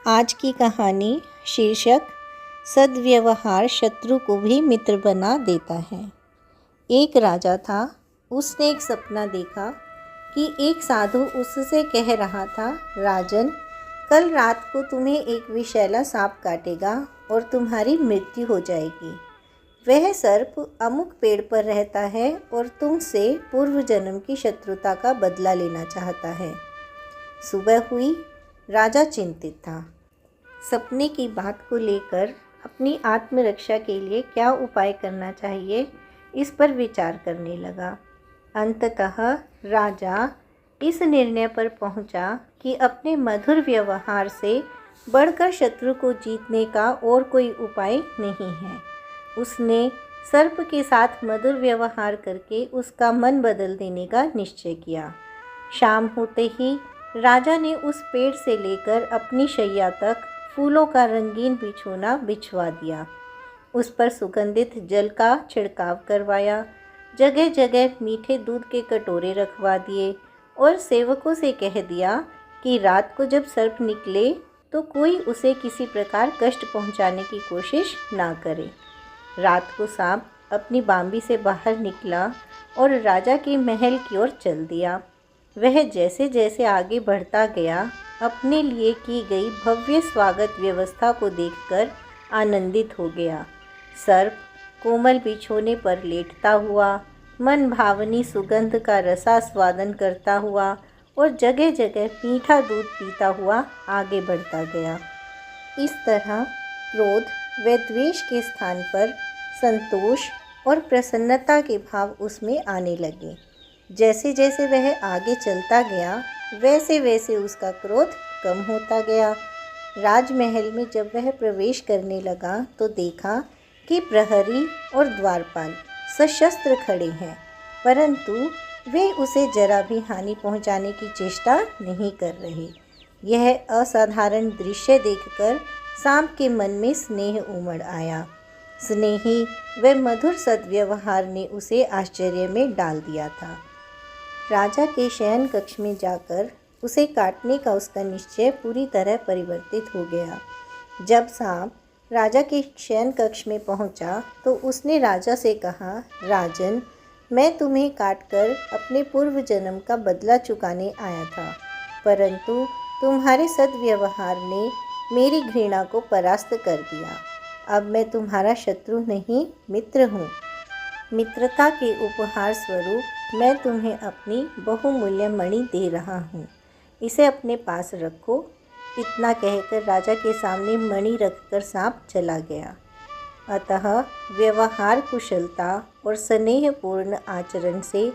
आज की कहानी शीर्षक सद्व्यवहार शत्रु को भी मित्र बना देता है। एक राजा था। उसने एक सपना देखा कि एक साधु उससे कह रहा था, राजन, कल रात को तुम्हें एक विषैला सांप काटेगा और तुम्हारी मृत्यु हो जाएगी। वह सर्प अमुक पेड़ पर रहता है और तुमसे पूर्व जन्म की शत्रुता का बदला लेना चाहता है। सुबह हुई। राजा चिंतित था। सपने की बात को लेकर अपनी आत्मरक्षा के लिए क्या उपाय करना चाहिए, इस पर विचार करने लगा। अंततः राजा इस निर्णय पर पहुंचा कि अपने मधुर व्यवहार से बढ़कर शत्रु को जीतने का और कोई उपाय नहीं है। उसने सर्प के साथ मधुर व्यवहार करके उसका मन बदल देने का निश्चय किया। शाम होते ही राजा ने उस पेड़ से लेकर अपनी शैया तक फूलों का रंगीन बिछौना बिछवा दिया। उस पर सुगंधित जल का छिड़काव करवाया, जगह जगह मीठे दूध के कटोरे रखवा दिए और सेवकों से कह दिया कि रात को जब सर्प निकले तो कोई उसे किसी प्रकार कष्ट पहुंचाने की कोशिश ना करे। रात को सांप अपनी बांबी से बाहर निकला और राजा के महल की ओर चल दिया। वह जैसे जैसे आगे बढ़ता गया, अपने लिए की गई भव्य स्वागत व्यवस्था को देखकर आनंदित हो गया। सर्प कोमल बिछौने पर लेटता हुआ, मन भावनी सुगंध का रसास्वादन करता हुआ और जगह जगह मीठा दूध पीता हुआ आगे बढ़ता गया। इस तरह क्रोध व द्वेष के स्थान पर संतोष और प्रसन्नता के भाव उसमें आने लगे। जैसे जैसे वह आगे चलता गया, वैसे वैसे उसका क्रोध कम होता गया। राजमहल में जब वह प्रवेश करने लगा तो देखा कि प्रहरी और द्वारपाल सशस्त्र खड़े हैं, परंतु वे उसे जरा भी हानि पहुंचाने की चेष्टा नहीं कर रहे। यह असाधारण दृश्य देखकर सांप के मन में स्नेह उमड़ आया। स्नेही व मधुर सद्व्यवहार ने उसे आश्चर्य में डाल दिया था। राजा के शयन कक्ष में जाकर उसे काटने का उसका निश्चय पूरी तरह परिवर्तित हो गया। जब सांप राजा के शयन कक्ष में पहुंचा तो उसने राजा से कहा, राजन, मैं तुम्हें काटकर अपने पूर्व जन्म का बदला चुकाने आया था, परंतु तुम्हारे सद्व्यवहार ने मेरी घृणा को परास्त कर दिया। अब मैं तुम्हारा शत्रु नहीं, मित्र हूँ। मित्रता के उपहार स्वरूप मैं तुम्हें अपनी बहुमूल्य मणि दे रहा हूँ, इसे अपने पास रखो। इतना कहकर राजा के सामने मणि रखकर सांप चला गया। अतः व्यवहार कुशलता और स्नेहपूर्ण आचरण से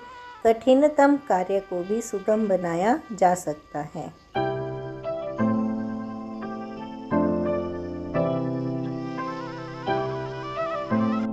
कठिनतम कार्य को भी सुगम बनाया जा सकता है।